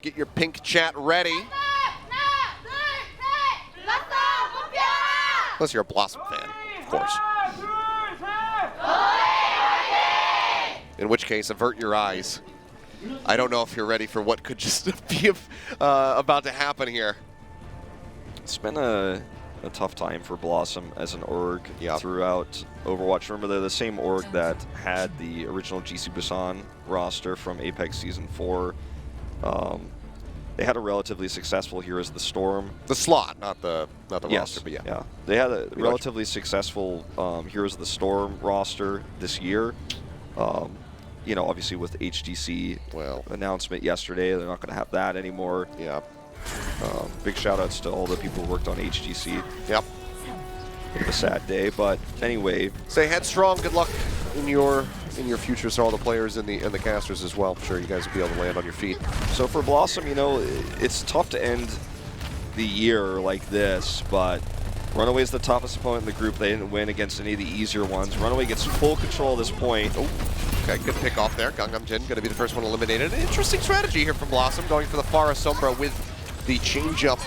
Get your pink chat ready. Unless you're a BlossoM fan, of course. In which case, avert your eyes. I don't know if you're ready for what could just be about to happen here. It's been a tough time for BlossoM as an org throughout Overwatch. Remember, they're the same org that had the original GC Busan roster from Apex Season 4. They had a relatively successful Heroes of the Storm. The slot, not the roster, but yeah. They had a relatively successful Heroes of the Storm roster this year. You know, obviously with the HGC announcement yesterday, they're not going to have that anymore. Yeah. Big shout outs to all the people who worked on HGC. Yep. Bit of a sad day, but anyway. Stay headstrong. Good luck in your future to all the players and the casters as well. I'm sure you guys will be able to land on your feet. So for BlossoM, you know, it's tough to end the year like this, but RunAway is the toughest opponent in the group. They didn't win against any of the easier ones. RunAway gets full control at this point. Oh, okay, good pick off there. Gangnam Jin going to be the first one eliminated. An interesting strategy here from BlossoM, going for the Pharah Sombra with the change-up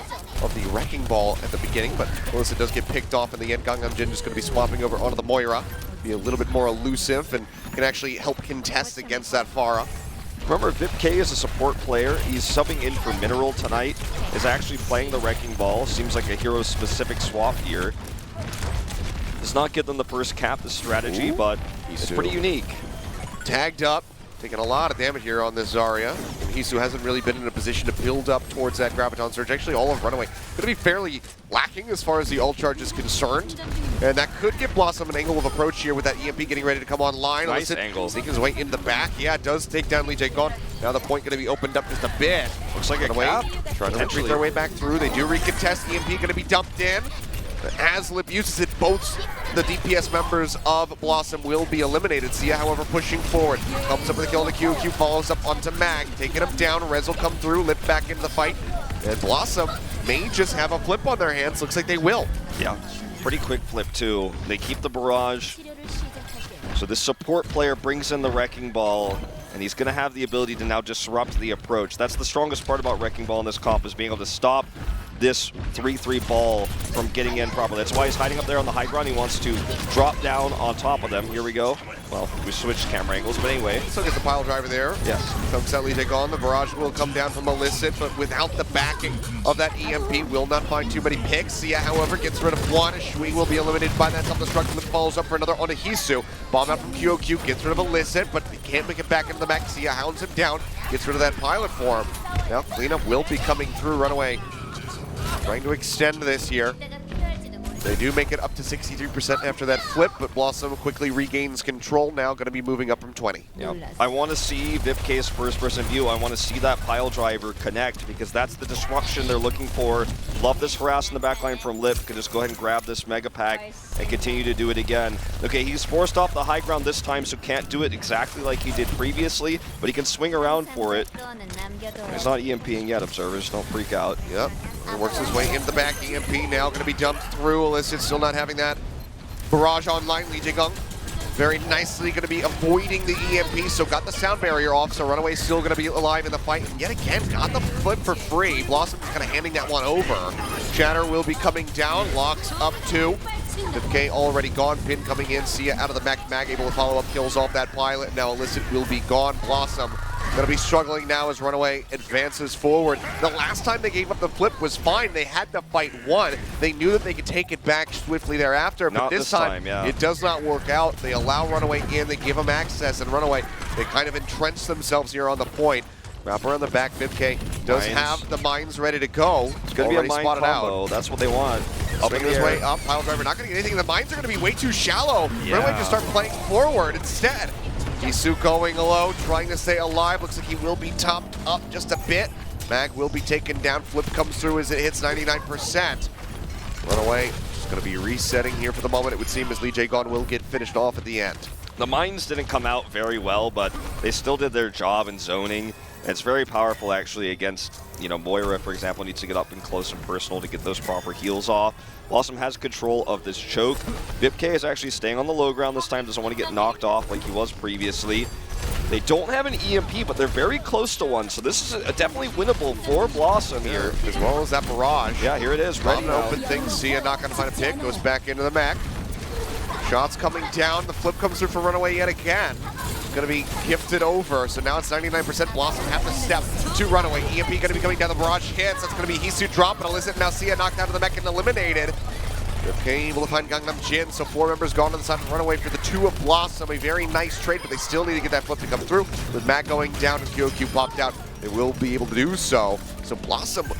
of the Wrecking Ball at the beginning, but Melissa does get picked off in the end. Gangnam Jin just going to be swapping over onto the Moira. Be a little bit more elusive and can actually help contest against that Pharah. Remember, VipK is a support player. He's subbing in for Mineral tonight. Is actually playing the Wrecking Ball. Seems like a hero-specific swap here. Does not give them the first cap, the strategy, but it's pretty unique. Tagged up, taking a lot of damage here on this Zarya. And Hisu hasn't really been in a position to build up towards that Graviton Surge. Actually, all of RunAway going to be fairly lacking as far as the ult charge is concerned. And that could give BlossoM an angle of approach here with that EMP getting ready to come online. Nice angle. Sneaking his way into the back. Yeah, it does take down Lee Jae-gon. Now the point going to be opened up just a bit. Looks like a cap. Trying to retreat their way back through. They do recontest. EMP going to be dumped in. As Lip uses it, both the DPS members of BlossoM will be eliminated. Sia, however, pushing forward. Comes up with a kill on the QQ, follows up onto Mag. Taking him down, Rez will come through, Lip back into the fight. And BlossoM may just have a flip on their hands. Looks like they will. Yeah, pretty quick flip too. They keep the barrage. So this support player brings in the Wrecking Ball, and he's going to have the ability to now disrupt the approach. That's the strongest part about Wrecking Ball in this comp, is being able to stop this 3-3 ball from getting in properly. That's why he's hiding up there on the high ground. He wants to drop down on top of them. Here we go. Well, we switched camera angles, but anyway. Still gets the pile driver there. Yes. Comes out, Lee Jae-gon. The barrage will come down from Illicit, but without the backing of that EMP, will not find too many picks. Sia, however, gets rid of one. Shui will be eliminated by that self-destruct. Lip follows up for another on a Hisu. Bomb out from QOQ, gets rid of Illicit, but he can't make it back into the back. Sia hounds him down, gets rid of that pilot form. Now cleanup will be coming through. RunAway trying to extend this here. They do make it up to 63% after that flip, but BlossoM quickly regains control. Now going to be moving up from 20. Yeah. I want to see VipK's first-person view. I want to see that pile driver connect, because that's the disruption they're looking for. Love this harass in the backline from Lip. Can just go ahead and grab this Mega Pack and continue to do it again. Okay, he's forced off the high ground this time, so can't do it exactly like he did previously, but he can swing around for it. He's not EMPing yet, observers. Don't freak out. Yep. He works his way into the back. EMP now going to be dumped through. Illicit still not having that barrage online. Lee Jae-gon very nicely going to be avoiding the EMP, so got the sound barrier off, so RunAway still going to be alive in the fight, and yet again got the flip for free. BlossoM is kind of handing that one over. Chatter will be coming down, locks up two. VipK already gone, Pin coming in, Sia out of the back, Mag able to follow up kills off that pilot. Now Illicit will be gone. BlossoM going to be struggling now as RunAway advances forward. The last time they gave up the flip was fine. They had to fight one. They knew that they could take it back swiftly thereafter, but this time it does not work out. They allow RunAway in, they give them access, and RunAway, they kind of entrench themselves here on the point. Wrap around the back, VipK does have the mines ready to go. It's going to be a mine combo. That's what they want. Swinging his way up, pile driver not going to get anything. The mines are going to be way too shallow. RunAway can start playing forward instead. Hisu going low, trying to stay alive. Looks like he will be topped up just a bit. Mag will be taken down. Flip comes through as it hits 99%. RunAway just going to be resetting here for the moment, it would seem, as Lee Jae-gon will get finished off at the end. The mines didn't come out very well, but they still did their job in zoning. It's very powerful, actually, against, you know, Moira, for example, needs to get up and close and personal to get those proper heals off. BlossoM has control of this choke. VipK is actually staying on the low ground this time, doesn't want to get knocked off like he was previously. They don't have an EMP, but they're very close to one, so this is definitely winnable for BlossoM here. As well as that barrage. Yeah, here it is. Trying Ready to now. open things. Sia not going to find a pick. Goes back into the mech. Shots coming down. The flip comes through for RunAway yet again. Going to be gifted over. So now it's 99%. BlossoM have to step to RunAway. EMP going to be coming down. The barrage hits. That's going to be Hisu drop, but Illicit now Sia knocked out of the mech and eliminated. Okay, able to find Gangnam Jin, so 4 members gone on the side of RunAway for the 2 of BlossoM. A very nice trade, but they still need to get that flip to come through. With Matt going down and QOQ popped out, they will be able to do so. So BlossoM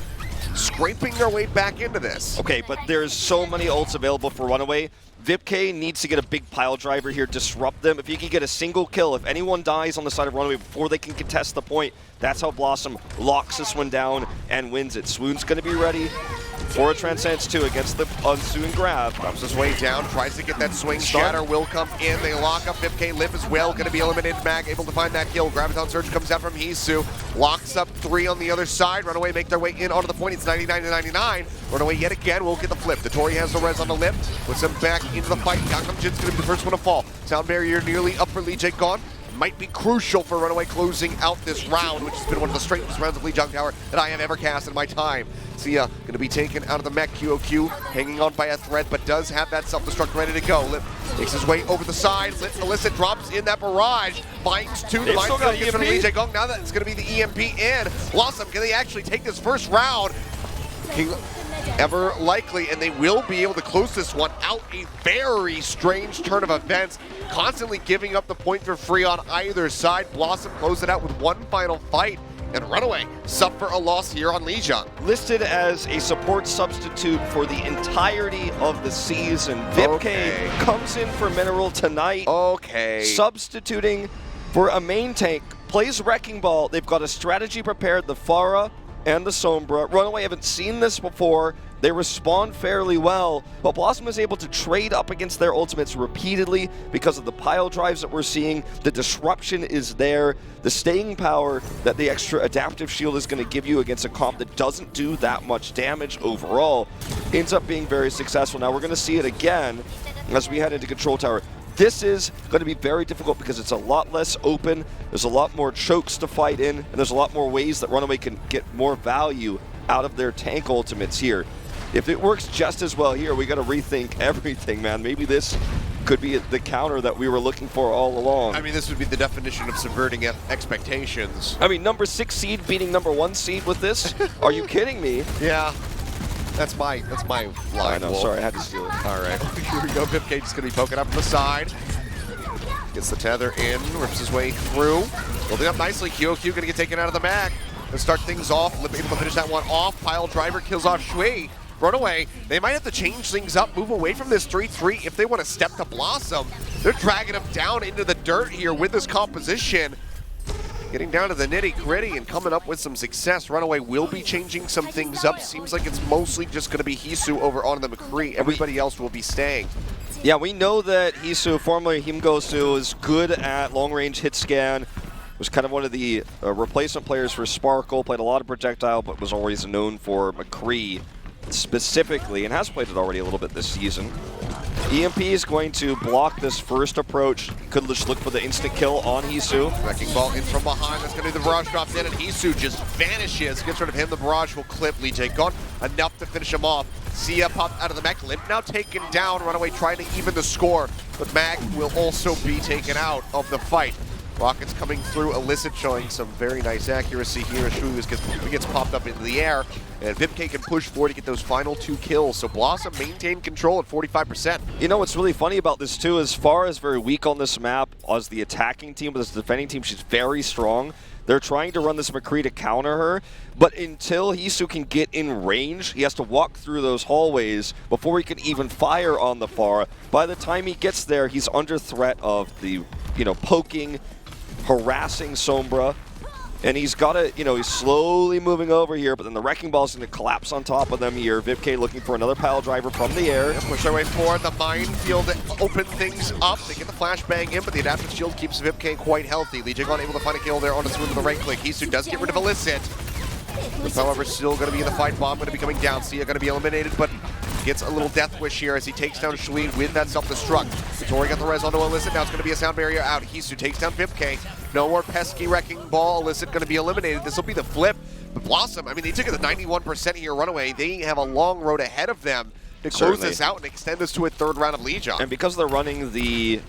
scraping their way back into this. Okay, but there's so many ults available for RunAway. VipK needs to get a big pile driver here, disrupt them. If you can get a single kill, if anyone dies on the side of RunAway before they can contest the point, that's how BlossoM locks this one down and wins it. Swoon's going to be ready for a Transcendence 2 against the ensuing grab. Drops his way down, tries to get that swing. Shatter will come in. They lock up VipK. Lip as well, going to be eliminated. Mag able to find that kill. Graviton Surge comes out from Hisu. Locks up 3 on the other side. RunAway make their way in onto the point. It's 99 to 99. RunAway yet again will get the flip. The Tori has the res on the lip. Puts him back into the fight. Gangnam Jin's going to be the first one to fall. Sound barrier nearly up for Lee Jae gone. Might be crucial for RunAway closing out this round, which has been one of the strangest rounds of Lee Jung Tower that I have ever cast in my time. Sia going to be taken out of the mech. QOQ hanging on by a thread, but does have that self-destruct ready to go. Lip makes his way over the side. Illicit drops in that barrage. Finds 2. The line still gets from Lee Jae Gong. Now that's going to be the EMP in. BlossoM, can they actually take this first round? Ever likely, and they will be able to close this one out. A very strange turn of events, constantly giving up the point for free on either side. BlossoM close it out with one final fight, and RunAway suffer a loss here on Lijiang. Listed as a support substitute for the entirety of the season. VipK comes in for Mineral tonight. Substituting for a main tank, plays Wrecking Ball. They've got a strategy prepared, the Pharah and the Sombra. RunAway haven't seen this before. They respond fairly well, but BlossoM is able to trade up against their ultimates repeatedly because of the pile drives that we're seeing. The disruption is there. The staying power that the extra adaptive shield is going to give you against a comp that doesn't do that much damage overall ends up being very successful. Now we're going to see it again as we head into Control Tower. This is going to be very difficult because it's a lot less open, there's a lot more chokes to fight in, and there's a lot more ways that RunAway can get more value out of their tank ultimates here. If it works just as well here, we got to rethink everything, man. Maybe this could be the counter that we were looking for all along. I mean, this would be the definition of subverting expectations. I mean, number 6 seed beating number 1 seed with this? Are you kidding me? Yeah. That's my line. I know, sorry, I had to steal it. All right, here we go. VipK just going to be poking up from the side. Gets the tether in, rips his way through. Building up nicely. QOQ going to get taken out of the mag. Going to start things off. Able to finish that one off. Pile driver kills off Shui. RunAway, they might have to change things up, move away from this 3-3 if they want to step to BlossoM. They're dragging him down into the dirt here with this composition. Getting down to the nitty-gritty and coming up with some success. RunAway will be changing some things up. Seems like it's mostly just going to be Hisu over on the McCree. Everybody else will be staying. Yeah, we know that Hisu, formerly Himgosu, is good at long-range hit scan. Was kind of one of the replacement players for Sparkle. Played a lot of projectile, but was always known for McCree specifically, and has played it already a little bit this season. EMP is going to block this first approach. Could just look for the instant kill on Hisu. Wrecking Ball in from behind. That's going to be the barrage dropped in, and Hisu just vanishes. Gets rid of him. The barrage will clip. Lee Jae gone enough to finish him off. Sia popped out of the mech. Limp now taken down. RunAway trying to even the score, but Mag will also be taken out of the fight. Rockets coming through. Illicit showing some very nice accuracy here. Shu gets popped up into the air, and VipK can push forward to get those final 2 kills. So BlossoM maintain control at 45%. You know what's really funny about this too, as far as very weak on this map as the attacking team, but as the defending team, she's very strong. They're trying to run this McCree to counter her, but until Hisu can get in range, he has to walk through those hallways before he can even fire on the Pharah. By the time he gets there, he's under threat of the, poking, harassing Sombra, and he's got to, he's slowly moving over here, but then the Wrecking Ball is going to collapse on top of them here. VipK looking for another pile driver from the air. Push their way forward. The minefield open things up. They get the flashbang in, but the adaptive shield keeps VipK quite healthy. Lee Jae able to find a kill there on his swing with the right click. Hisu does get rid of Illicit. However, still going to be in the fight. Bomb going to be coming down. Sia going to be eliminated, but gets a little death wish here as he takes down Shui with that self-destruct. Tori got the res onto Illicit. Now it's going to be a sound barrier out. Hisu takes down Vipke. No more pesky wrecking ball. Illicit going to be eliminated. This will be the flip. But BlossoM, I mean, they took it to 91% here, RunAway. They have a long road ahead of them to close this out and extend this to a third round of Legion. And because they're running the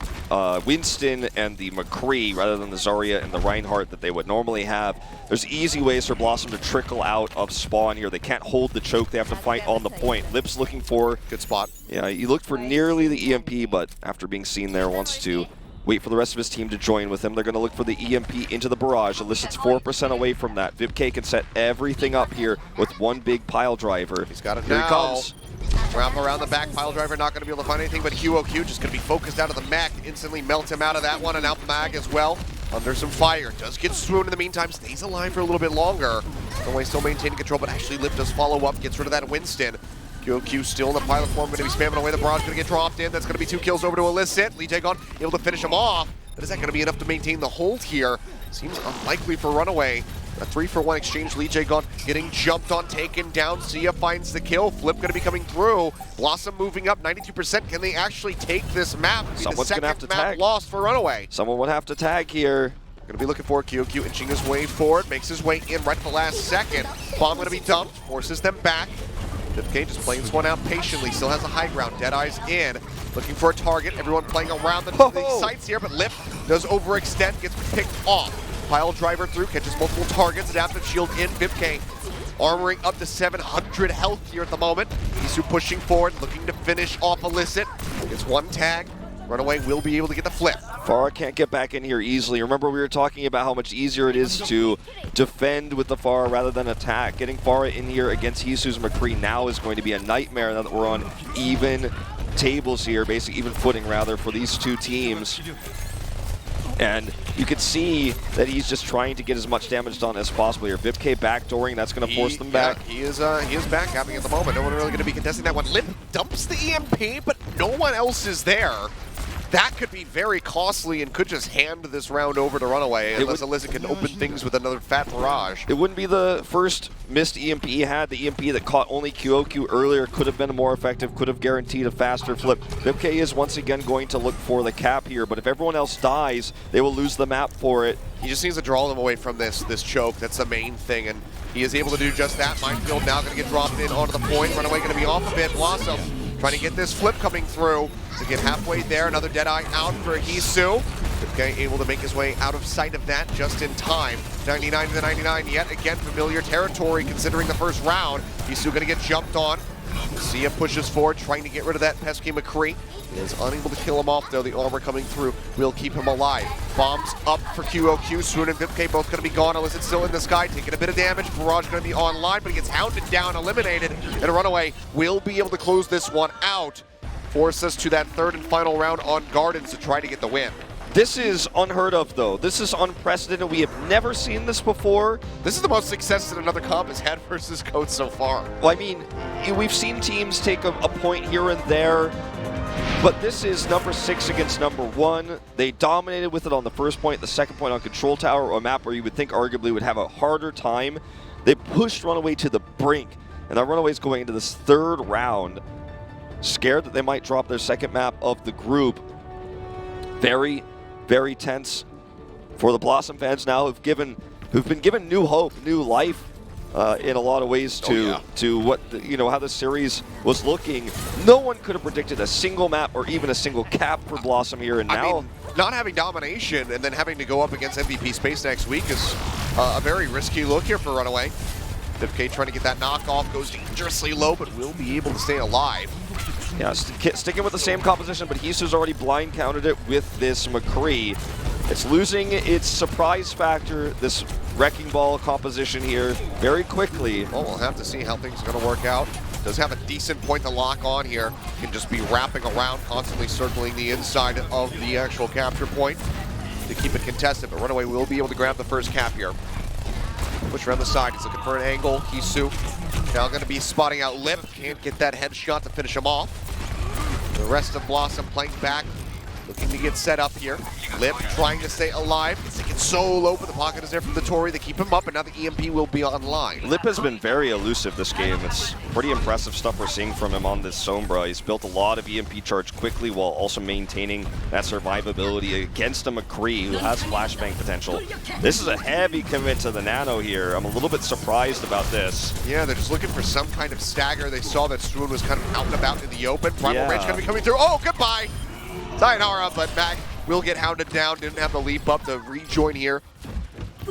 Winston and the McCree rather than the Zarya and the Reinhardt that they would normally have, there's easy ways for BlossoM to trickle out of spawn here. They can't hold the choke. They have to fight on the point. Lip's looking for... Good spot. Yeah, he looked for nearly the EMP, but after being seen there, wants to wait for the rest of his team to join with him. They're going to look for the EMP into the barrage. Illicit's 4% away from that. Vipke can set everything up here with one big pile driver. He's got it Here now. He comes. Wrap around the back, pile driver not going to be able to find anything, but QOQ just going to be focused out of the mech, instantly melts him out of that one, and out Mag as well. Under some fire, does get swooned in the meantime, stays alive for a little bit longer. RunAway still maintaining control, but actually Lip does follow up, gets rid of that Winston. QOQ still in the pilot form, going to be spamming away. The barrage going to get dropped in. That's going to be 2 kills over to Illicit. Lee Jae-gon able to finish him off, but is that going to be enough to maintain the hold here? Seems unlikely for RunAway. A 3-for-1 exchange. Lee Jae-gon getting jumped on, taken down. Sia finds the kill. Flip going to be coming through. BlossoM moving up 92%. Can they actually take this map? Someone's going to have to map tag. Lost for RunAway. Someone would have to tag here. Going to be looking for QOQ, inching his way forward, makes his way in right at the last second. Bomb going to be dumped, forces them back. Vipke just playing this one out patiently, still has a high ground. Deadeye's in, looking for a target. Everyone playing around the sights here, but Lip does overextend, gets picked off. Pile driver through, catches multiple targets, adaptive shield in. Vipke armoring up to 700 health here at the moment. Hisu pushing forward, looking to finish off Illicit. Gets one tag. RunAway will be able to get the flip. Pharah can't get back in here easily. Remember we were talking about how much easier it is to defend with the Pharah rather than attack. Getting Pharah in here against Hisu's McCree now is going to be a nightmare now that we're on even tables here, basically even footing rather, for these two teams. And you can see that he's just trying to get as much damage done as possible here. Vipke backdooring, that's going to force them back. Yeah, he is back happening at the moment. No one really going to be contesting that one. Lip dumps the EMP, but no one else is there. That could be very costly and could just hand this round over to RunAway unless Illicit can open things with another fat barrage. It wouldn't be the first missed EMP he had. The EMP that caught only QOQ earlier could have been more effective, could have guaranteed a faster flip. Vipke is once again going to look for the cap here, but if everyone else dies, they will lose the map for it. He just needs to draw them away from this choke. That's the main thing, and he is able to do just that. Minefield now going to get dropped in onto the point. RunAway going to be off a bit. BlossoM trying to get this flip coming through. To get halfway there, another Deadeye out for Hisu. Okay, able to make his way out of sight of that just in time. 99 to 99, yet again familiar territory considering the first round. Hisu gonna get jumped on. Sia pushes forward, trying to get rid of that pesky McCree. He is unable to kill him off though. The armor coming through will keep him alive. Bombs up for QOQ. Swoon and Vipke both gonna be gone. Illicit still in the sky, taking a bit of damage. Barrage gonna be online, but he gets hounded down, eliminated, and RunAway will be able to close this one out. Force us to that third and final round on Gardens to try to get the win. This is unheard of, though. This is unprecedented. We have never seen this before. This is the most success that another comp has had versus Code so far. Well, I mean, we've seen teams take a point here and there, but this is number 6 against number 1. They dominated with it on the first point, the second point on Control Tower, a map where you would think arguably would have a harder time. They pushed RunAway to the brink, and now RunAway's going into this third round. Scared that they might drop their second map of the group. Very, very tense for the BlossoM fans now who've been given new hope, new life in a lot of ways to what how the series was looking. No one could have predicted a single map or even a single cap for BlossoM here, and now I mean, not having domination and then having to go up against MVP Space next week is a very risky look here for RunAway. Vipke trying to get that knockoff, goes dangerously low, but will be able to stay alive. Yeah, sticking with the same composition, but Hisu's already blind countered it with this McCree. It's losing its surprise factor, this wrecking ball composition here, very quickly. Well, we'll have to see how things are going to work out. Does have a decent point to lock on here. Can just be wrapping around, constantly circling the inside of the actual capture point to keep it contested, but RunAway will be able to grab the first cap here. Push around the side, he's looking for an angle. Hisu now going to be spotting out Lip. Can't get that headshot to finish him off. The rest of BlossoM playing back looking to get set up here. Lip trying to stay alive. He's taken so low, but the pocket is there from the Tori. They keep him up, and now the EMP will be online. Lip has been very elusive this game. It's pretty impressive stuff we're seeing from him on this Sombra. He's built a lot of EMP charge quickly while also maintaining that survivability against a McCree who has flashbang potential. This is a heavy commit to the Nano here. I'm a little bit surprised about this. Yeah, they're just looking for some kind of stagger. They saw that Swoon was kind of out and about in the open. Primal Yeah. Rage going to be coming through. Oh, goodbye! Sayonara, but Mag will get hounded down. Didn't have the leap up to rejoin here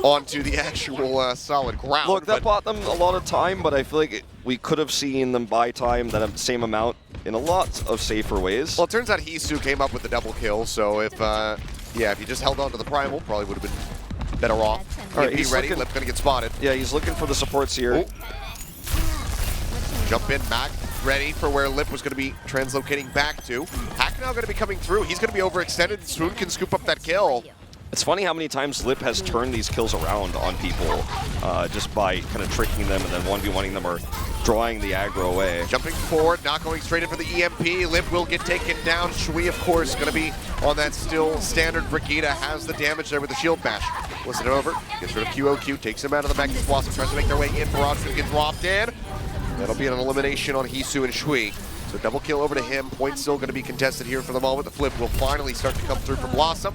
onto the actual solid ground. Look, that bought them a lot of time, but I feel like we could have seen them buy time that same amount in a lot of safer ways. Well, it turns out Hisu came up with the double kill, so if you just held on to the Primal, probably would have been better off. All right, Be ready, Lip's going to get spotted. Yeah, he's looking for the supports here. Oh. Jump in, Mag, ready for where Lip was going to be translocating back to. Hack now going to be coming through. He's going to be overextended, and Swoon can scoop up that kill. It's funny how many times Lip has turned these kills around on people just by kind of tricking them and then 1v1ing them or drawing the aggro away. Jumping forward, not going straight in for the EMP. Lip will get taken down. Shui, of course, going to be on that still standard. Brigitte has the damage there with the shield bash. Listen it over, gets rid of QOQ, takes him out of the Magnus BlossoM, tries to make their way in. Barrage going to get dropped in. That'll be an elimination on Hisu and Shui. So double kill over to him. Point still going to be contested here for the moment. The flip will finally start to come through for BlossoM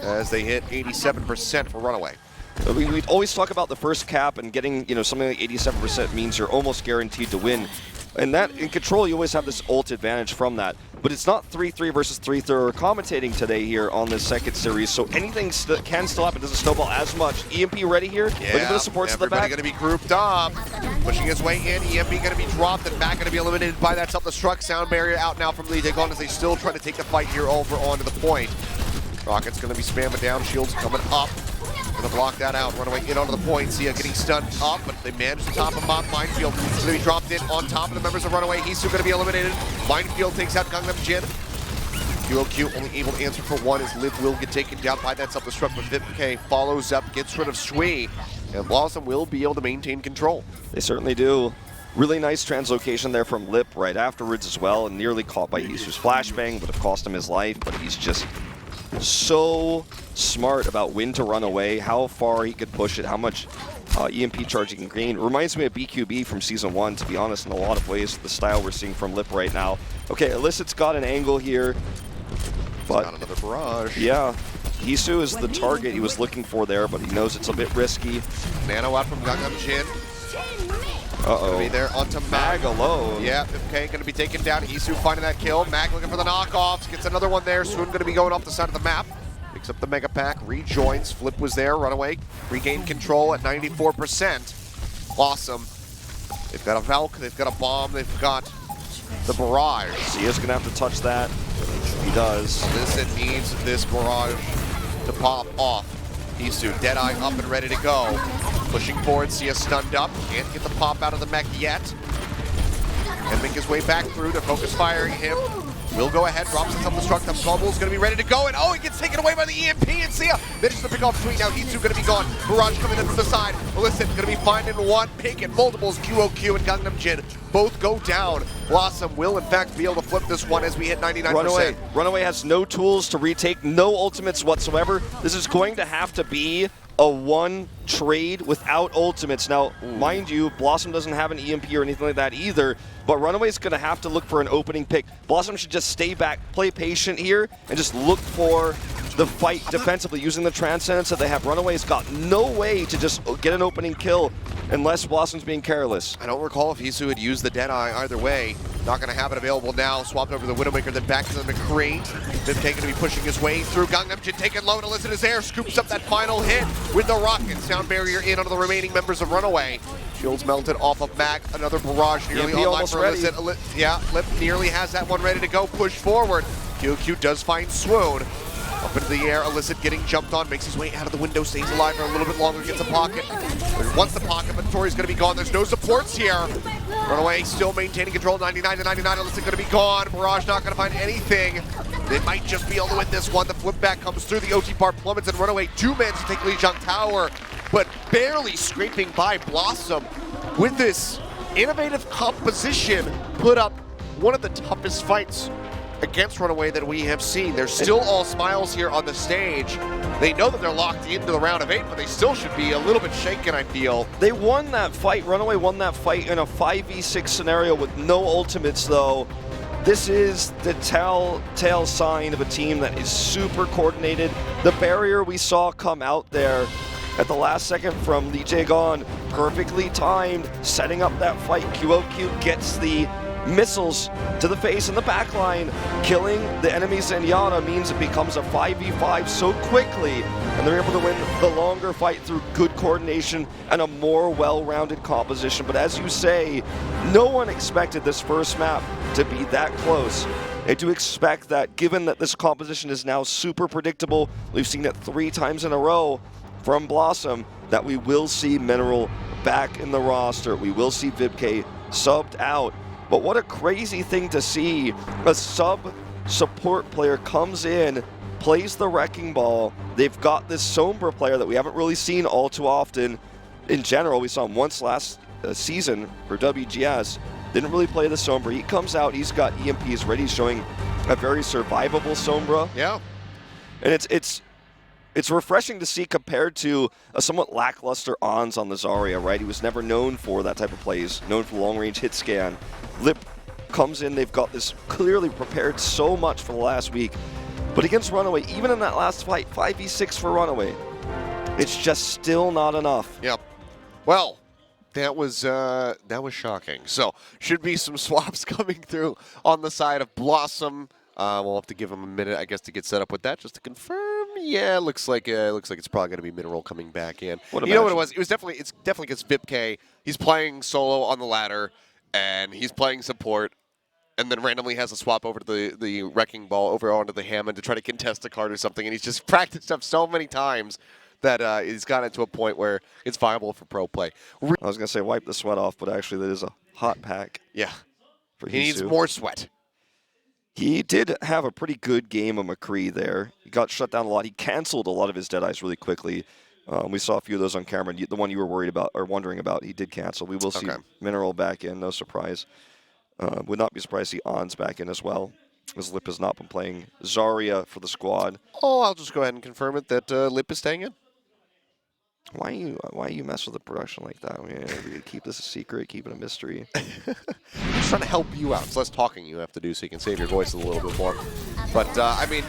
as they hit 87% for RunAway. We always talk about the first cap and getting, something like 87% means you're almost guaranteed to win. And that, in Control, you always have this ult advantage from that. But it's not 3-3 versus 3-3. We're commentating today here on this second series, so anything can still happen. It doesn't snowball as much. EMP ready here. Yeah, looking for the supports at the back. Everybody going to be grouped up. Pushing his way in. EMP going to be dropped, and Mac going to be eliminated by that self-destruct. Sound barrier out now from Lee Dagon as they still try to take the fight here over onto the point. Rocket's going to be spamming down. Shields coming up. Going to block that out. RunAway in onto the point. Sia getting stunned up, but they managed to top him up. Minefield is going to be dropped in on top of the members of RunAway. He's still going to be eliminated. Minefield takes out Gangnam Jin. QOQ only able to answer for one as Liv will get taken down by that self-destruct, but VipK follows up, gets rid of Shui, and BlossoM will be able to maintain control. They certainly do. Really nice translocation there from Lip right afterwards as well, and nearly caught by Hisu's flashbang, would have cost him his life, but he's just so smart about when to run away, how far he could push it, how much EMP charge he can gain. Reminds me of BQB from Season 1, to be honest, in a lot of ways, the style we're seeing from Lip right now. Okay, Illicit's got an angle here. But got another barrage. Yeah, Hisu is the target he was looking for there, but he knows it's a bit risky. Nano out from Gangnam Jin. Uh-oh. Gonna be there onto Mag. alone. Yeah, okay, gonna be taken down. Hisu finding that kill. Mag looking for the knockoffs. Gets another one there. Swoon gonna be going off the side of the map. Picks up the Mega Pack, rejoins. Flip was there, RunAway. Regain control at 94%. Awesome. They've got a Valk, they've got a bomb, they've got the barrage. Sia's gonna have to touch that. He does. Listen needs this barrage to pop off. Hisu, Deadeye up and ready to go. Pushing forward, Sia stunned up. Can't get the pop out of the mech yet. And make his way back through to focus firing him. Will go ahead, drops himself the struct. Bubble's gonna be ready to go, and oh, he gets taken away by the EMP, and Sia manages to pick off Sweet. Now Hisu gonna be gone. Barrage coming in from the side. Listen, gonna be finding one, pick and multiples. QOQ and Gangnam Jin both go down. BlossoM will in fact be able to flip this one as we hit 99%. RunAway has no tools to retake, no ultimates whatsoever. This is going to have to be a one trade without ultimates. Now, mind you, BlossoM doesn't have an EMP or anything like that either, but RunAway's going to have to look for an opening pick. BlossoM should just stay back, play patient here, and just look for the fight defensively using the Transcendence that they have. RunAway's got no way to just get an opening kill unless BlossoM's being careless. I don't recall if Hisu had used the Deadeye either way. Not going to have it available now. Swapped over to the Widowmaker, then back to the McCree. Vipk going to be pushing his way through. Gangnam Jin taking low. Illicit is there. Scoops up that final hit with the rocket. Sound barrier in onto the remaining members of RunAway. Shields melted off of Mag. Another barrage nearly online for Illicit. Yeah, Lip nearly has that one ready to go. Push forward. QQ does find Swoon. Up into the air, Illicit getting jumped on, makes his way out of the window, stays alive for a little bit longer, gets a pocket. Wants the pocket, but Tori's going to be gone. There's no supports here. RunAway still maintaining control, 99 to 99. Illicit going to be gone. Barrage not going to find anything. They might just be able to win this one. The flip back comes through, the OT bar plummets, and RunAway two-man to take Lijiang Tower, but barely scraping by BlossoM with this innovative composition, put up one of the toughest fights against RunAway that we have seen. They're still all smiles here on the stage. They know that they're locked into the round of 8, but they still should be a little bit shaken, I feel. They won that fight. RunAway won that fight in a 5v6 scenario with no ultimates, though. This is the telltale sign of a team that is super coordinated. The barrier we saw come out there at the last second from Lee Jae-gon, perfectly timed, setting up that fight. QOQ gets the missiles to the face and the back line. Killing the enemies in Yana means it becomes a 5v5 so quickly, and they're able to win the longer fight through good coordination and a more well-rounded composition. But as you say, no one expected this first map to be that close. I do expect that, given that this composition is now super predictable, we've seen it 3 times in a row from BlossoM, that we will see Mineral back in the roster. We will see VIPK subbed out. But what a crazy thing to see. A sub-support player comes in, plays the wrecking ball. They've got this Sombra player that we haven't really seen all too often. In general, we saw him once last season for WGS. Didn't really play the Sombra. He comes out, he's got EMPs ready, showing a very survivable Sombra. Yeah. And it's refreshing to see compared to a somewhat lackluster Ons on the Zarya, right? He was never known for that type of plays, known for long-range hit scan. Lip comes in, they've got this clearly prepared so much for the last week. But against RunAway, even in that last fight, 5v6 for RunAway, it's just still not enough. Yep. Well, that was shocking. So, should be some swaps coming through on the side of BlossoM. We'll have to give him a minute, I guess, to get set up with that, just to confirm. Yeah, looks like it's probably going to be Mineral coming back in. You know what it was? It's definitely against VIPK. He's playing solo on the ladder, and he's playing support, and then randomly has a swap over to the wrecking ball over onto the Hammond to try to contest a card or something, and he's just practiced up so many times that he's gotten to a point where it's viable for pro play. I was going to say wipe the sweat off, but actually that is a hot pack. Yeah. For he needs more sweat. He did have a pretty good game of McCree there. He got shut down a lot. He canceled a lot of his Deadeyes really quickly. We saw a few of those on camera. The one you were worried about or wondering about, he did cancel. We will see Mineral back in, no surprise. Would not be surprised to see Ons back in as well, as Lip has not been playing Zarya for the squad. Oh, I'll just go ahead and confirm it that Lip is staying in. Why you mess with the production like that? We keep this a secret, keep it a mystery. I'm just trying to help you out. It's less talking you have to do so you can save your voice a little bit more. But, I mean,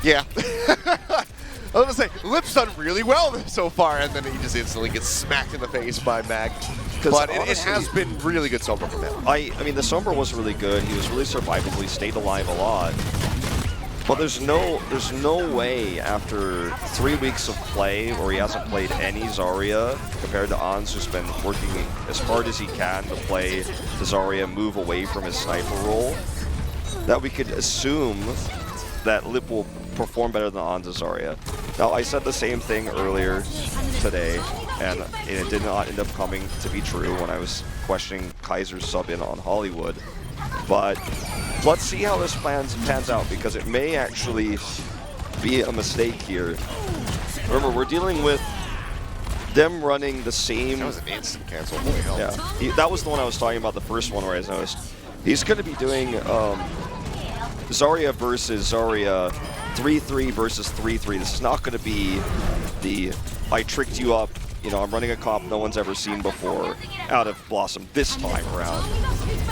yeah. I was going to say, Lip's done really well so far, and then he just instantly gets smacked in the face by Mag. But honestly, it has been really good Sombra from him. I mean, the Sombra was really good. He was really survivable. He stayed alive a lot. But there's no way after 3 weeks of play where he hasn't played any Zarya compared to Ons, who's been working as hard as he can to play the Zarya, move away from his sniper role, that we could assume that Lip will perform better than Ons Zarya. Now, I said the same thing earlier today, and it did not end up coming to be true when I was questioning Kaiser's sub in on Hollywood. But let's see how this pans out, because it may actually be a mistake here. Remember, we're dealing with them running the same... That was an instant cancel. Holy hell. Yeah, that was the one I was talking about, the first one where I noticed. He's going to be doing Zarya versus Zarya 3-3 versus 3-3. This is not going to be the I tricked you up, you know, I'm running a comp no one's ever seen before out of BlossoM this time around.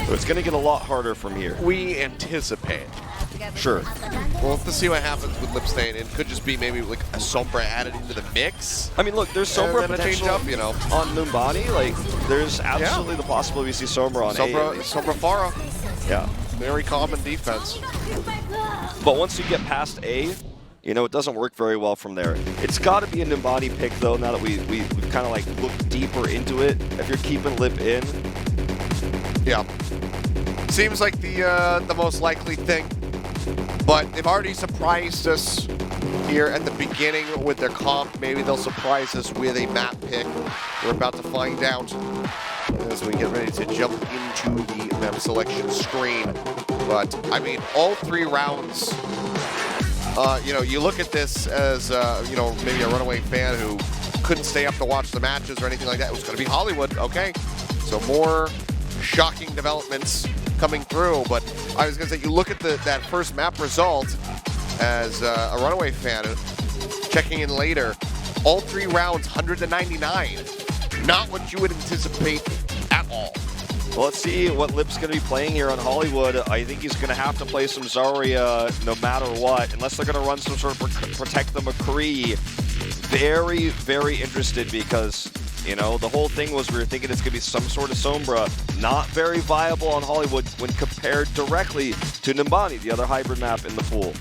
So it's going to get a lot harder from here. We anticipate. Sure. We'll have to see what happens with Lip staying in. Could just be maybe like a Sombra added into the mix. I mean, look, there's Sombra potential up, you know, on Numbani. Like, there's absolutely the possibility we see Sombra on Sombra Pharah. Yeah. Very common defense. But once you get past A, you know, it doesn't work very well from there. It's got to be a Numbani pick, though, now that we've kind of like looked deeper into it. If you're keeping Lip in. Yeah. Seems like the most likely thing. But they've already surprised us here at the beginning with their comp. Maybe they'll surprise us with a map pick. We're about to find out as we get ready to jump into the map selection screen. But, I mean, all 3 rounds, you know, you look at this as, you know, maybe a RunAway fan who couldn't stay up to watch the matches or anything like that. It was going to be Hollywood, okay. So more shocking developments coming through. But I was going to say, you look at that first map result as a RunAway fan, checking in later, all 3 rounds, 199. Not what you would anticipate at all. Well, let's see what Lip's going to be playing here on Hollywood. I think he's going to have to play some Zarya no matter what, unless they're going to run some sort of Protect the McCree. Very, very interested because, you know, the whole thing was we were thinking it's going to be some sort of Sombra. Not very viable on Hollywood when compared directly to Nimbani, the other hybrid map in the pool.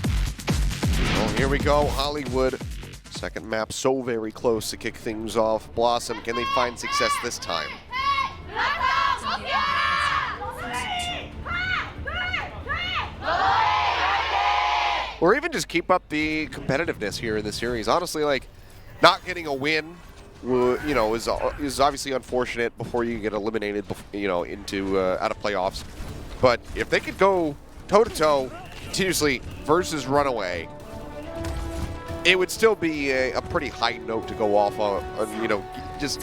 Well, here we go, Hollywood. Second map so very close to kick things off. BlossoM, can they find success this time? Or even just keep up the competitiveness here in the series. Honestly, like, not getting a win, you know, is obviously unfortunate before you get eliminated, you know, into out of playoffs. But if they could go toe-to-toe continuously versus RunAway, it would still be a pretty high note to go off on, you know, just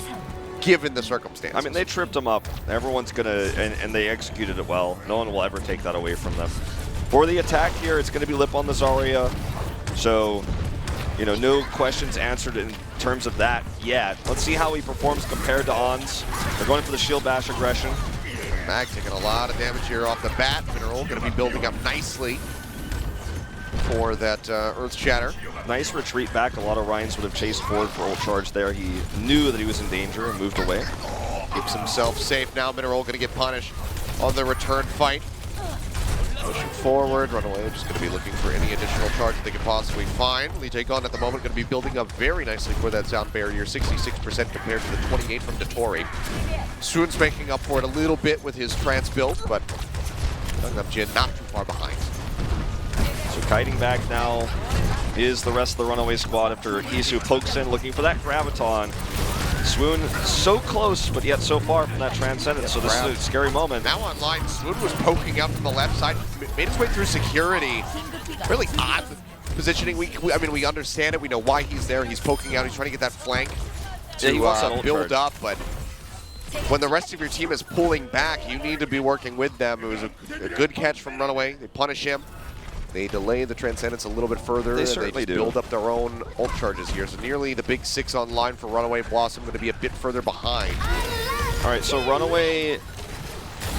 given the circumstances. I mean, they tripped them up. Everyone's going to, and they executed it well. No one will ever take that away from them. For the attack here, it's going to be Lip on the Zarya. So, you know, no questions answered in terms of that yet. Let's see how he performs compared to Ons. They're going for the shield bash aggression. Mag taking a lot of damage here off the bat. Mineral going to be building up nicely for that Earth Shatter. Nice retreat back. A lot of Ryans would have chased forward for ult charge there. He knew that he was in danger and moved away. Keeps himself safe now. Mineral going to get punished on the return fight. Pushing forward, RunAway just going to be looking for any additional charge that they can possibly find. Lee Jae-gun at the moment going to be building up very nicely for that sound barrier, 66% compared to the 28 from Dotori. Soon's making up for it a little bit with his trance build, but Gangnam Jin not too far behind. So kiting back now is the rest of the RunAway squad after Isu pokes in looking for that Graviton. Swoon so close, but yet so far from that Transcendence, so this is a scary moment. Now online, Swoon was poking out from the left side, made his way through security. Really odd positioning. I mean, we understand it. We know why he's there. He's poking out. He's trying to get that flank to build up, but when the rest of your team is pulling back, you need to be working with them. It was a good catch from RunAway. They punish him. They delay the Transcendence a little bit further. They certainly do. Build up their own ult charges here. So nearly the big 6 online for RunAway. BlossoM going to be a bit further behind. All right, so RunAway,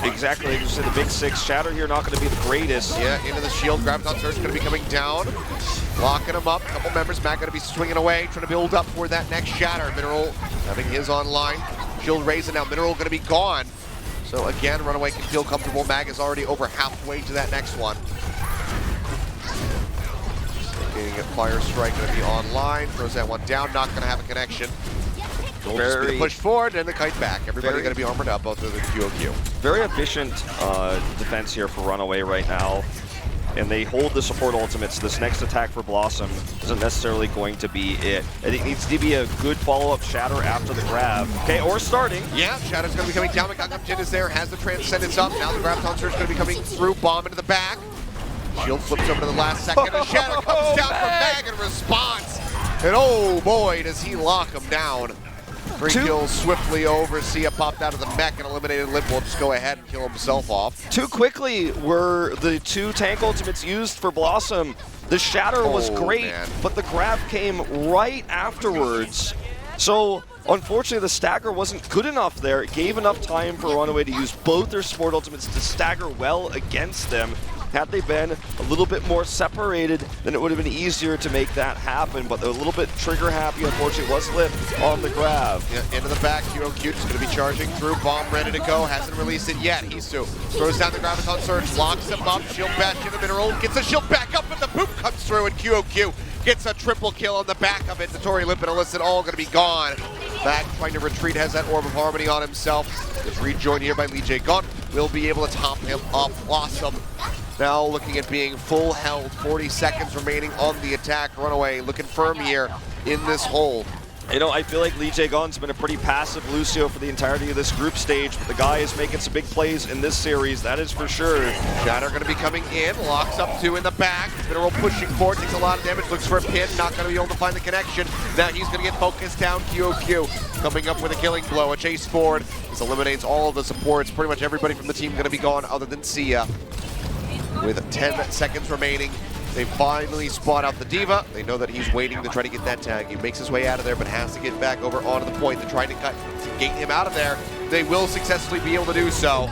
exactly like you said, the big 6. Shatter here not going to be the greatest. Yeah, into the shield. Graviton Surge going to be coming down. Locking him up. A couple members. Matt going to be swinging away, trying to build up for that next Shatter. Mineral having his online. Shield raising now. Mineral going to be gone. So again, RunAway can feel comfortable. Mag is already over halfway to that next one. Getting a Fire Strike going to be online. Throws that one down. Not going to have a connection. Just going to push forward and the kite back. Everybody going to be armored up, both of the QOQ. Very efficient defense here for RunAway right now. And they hold the support ultimates. This next attack for BlossoM isn't necessarily going to be it. I think it needs to be a good follow-up Shatter after the grab. Okay, or starting. Yeah, Shatter's going to be coming down. Gangnam Jin is there, has the Transcendence up. Now the Graviton Surge is going to be coming through. Bomb into the back. Shield flips over to the last second, and Shatter comes down from Mag in response. And oh boy, does he lock him down. 3 kills swiftly over. Sia popped out of the mech and eliminated Lip. Will just go ahead and kill himself off. Too quickly were the 2 tank ultimates used for BlossoM. The Shatter was great, but the grab came right afterwards. So unfortunately, the stagger wasn't good enough there. It gave enough time for RunAway to use both their support ultimates to stagger well against them. Had they been a little bit more separated, then it would have been easier to make that happen. But they're a little bit trigger happy, unfortunately, was Lip on the grab. Yeah, into the back, QOQ just going to be charging through. Bomb ready to go, hasn't released it yet. Hisu throws down the Graviton Surge, locks him up, shield bash into Mineral, gets a shield back up, and the boom comes through, and QOQ gets a triple kill on the back of it. Dotori, Lip, and Illicit all going to be gone. Back trying to retreat, has that Orb of Harmony on himself. Gets rejoined here by Lee Jae-gun. Will be able to top him up. BlossoM now looking at being full held. 40 seconds remaining on the attack. RunAway looking firm here in this hole. You know, I feel like Lee Jae-gon's been a pretty passive Lucio for the entirety of this group stage, but the guy is making some big plays in this series, that is for sure. Shatter going to be coming in, locks up 2 in the back. Mineral pushing forward, takes a lot of damage, looks for a pin, not going to be able to find the connection. Now he's going to get focused down, QOQ coming up with a killing blow, a chase forward. This eliminates all of the supports, pretty much everybody from the team going to be gone other than Sia. With 10 seconds remaining, they finally spot out the D.Va. They know that he's waiting to try to get that tag. He makes his way out of there, but has to get back over onto the point to try to gate him out of there. They will successfully be able to do so.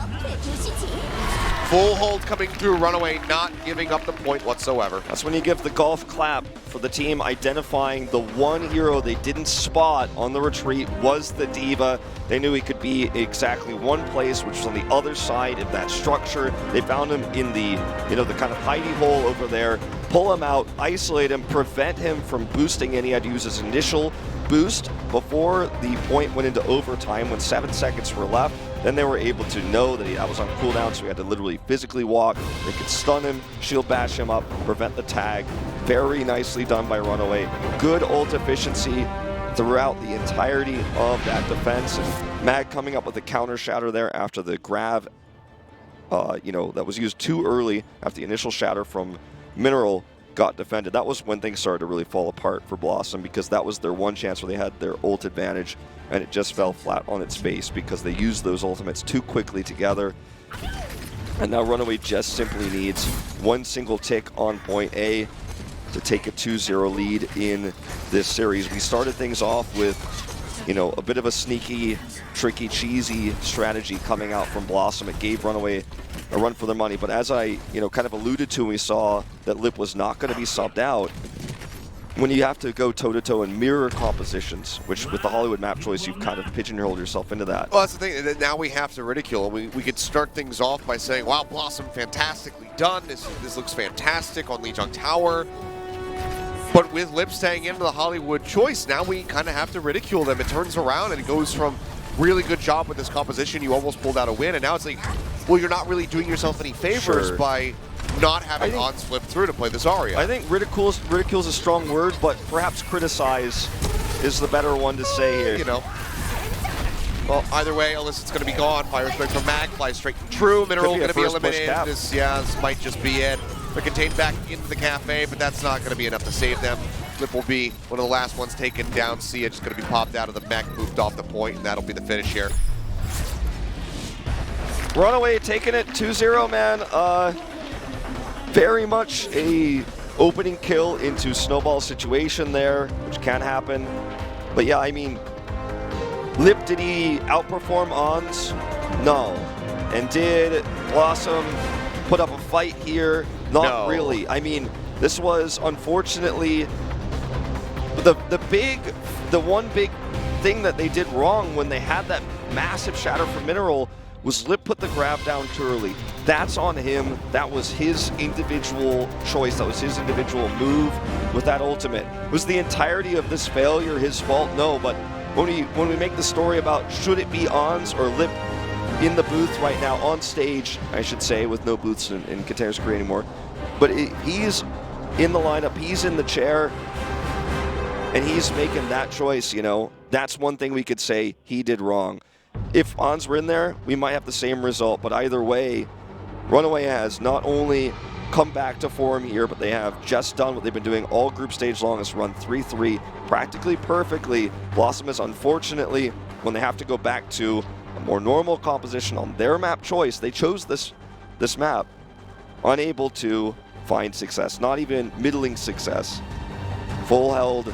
Full hold coming through, RunAway not giving up the point whatsoever. That's when you give the golf clap for the team identifying the one hero they didn't spot on the retreat was the D.Va. They knew he could be exactly one place, which was on the other side of that structure. They found him in the, the kind of hidey hole over there, pull him out, isolate him, prevent him from boosting any. He had to use his initial boost before the point went into overtime when 7 seconds were left. Then they were able to know that that was on cooldown, so we had to literally physically walk. They could stun him, shield bash him up, prevent the tag. Very nicely done by RunAway. Good ult efficiency throughout the entirety of that defense. And Mag coming up with a counter shatter there after the grab, that was used too early after the initial shatter from Mineral got defended. That was when things started to really fall apart for BlossoM, because that was their one chance where they had their ult advantage, and it just fell flat on its face because they used those ultimates too quickly together. And now RunAway just simply needs one single tick on point A to take a 2-0 lead in this series. We started things off with, a bit of a sneaky, tricky, cheesy strategy coming out from BlossoM. It gave RunAway a run for their money, but as I, kind of alluded to, we saw that Lip was not going to be subbed out. When you have to go toe-to-toe in mirror compositions, which with the Hollywood map choice, you've kind of pigeonholed yourself into that. Well, that's the thing. Now we have to ridicule. We could start things off by saying, wow, BlossoM, fantastically done. This looks fantastic on Lijiang Tower. But with Lip staying into the Hollywood choice, now we kind of have to ridicule them. It turns around and it goes from really good job with this composition, you almost pulled out a win, and now it's like, well, you're not really doing yourself any favors by not having Ons flip through to play this Zarya. I think ridicule's a strong word, but perhaps criticize is the better one to say here. Well, either way, Illicit's going to be gone. Fire strike from Mag, flies straight from True. Mineral going to be eliminated. This might just be it. They're contained back into the cafe, but that's not going to be enough to save them. Lip will be one of the last ones taken down. Sia just going to be popped out of the mech, moved off the point, and that'll be the finish here. RunAway taking it 2-0, man. Very much a opening kill into snowball situation there, which can happen. But yeah, I mean, Lip, did he outperform Ons? No. And did BlossoM put up a fight here? Not really. I mean, this was unfortunately the one big thing that they did wrong when they had that massive shatter from Mineral was Lip put the grab down too early. That's on him. That was his individual choice. That was his individual move with that ultimate. Was the entirety of this failure his fault? No, but when we make the story about should it be Ons or Lip in the booth right now, on stage, I should say, with no booths in Contenders Korea anymore, but he's in the lineup, he's in the chair, and he's making that choice, That's one thing we could say he did wrong. If Ons were in there, we might have the same result, but either way, RunAway has not only come back to form here, but they have just done what they've been doing all group stage long, is run 3-3 practically perfectly. BlossoM is unfortunately, when they have to go back to a more normal composition on their map choice, they chose this map, unable to find success, not even middling success. Full held,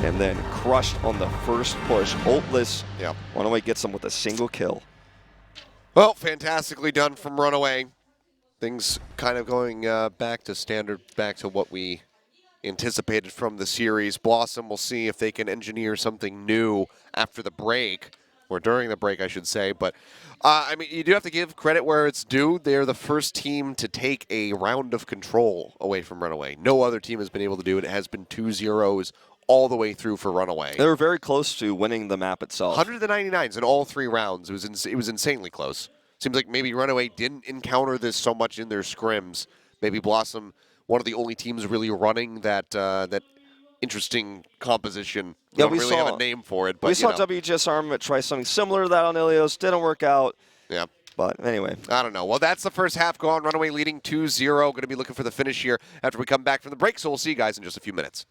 and then crushed on the first push. Ultless. Yeah. RunAway gets them with a single kill. Well, fantastically done from RunAway. Things kind of going back to standard, back to what we anticipated from the series. BlossoM will see if they can engineer something new after the break, or during the break, I should say. But, I mean, you do have to give credit where it's due. They're the first team to take a round of control away from RunAway. No other team has been able to do it. It has been 2-0s all the way through for RunAway. They were very close to winning the map itself. 199s in all 3 rounds. It was insanely close. Seems like maybe RunAway didn't encounter this so much in their scrims. Maybe BlossoM, one of the only teams really running that interesting composition. We Yeah, don't we really have saw- a name for it, but We saw you know. WGS Armament try something similar to that on Achilios. Didn't work out. Yeah. But anyway. I don't know. Well, that's the first half gone. RunAway leading 2-0. Going to be looking for the finish here after we come back from the break, so we'll see you guys in just a few minutes.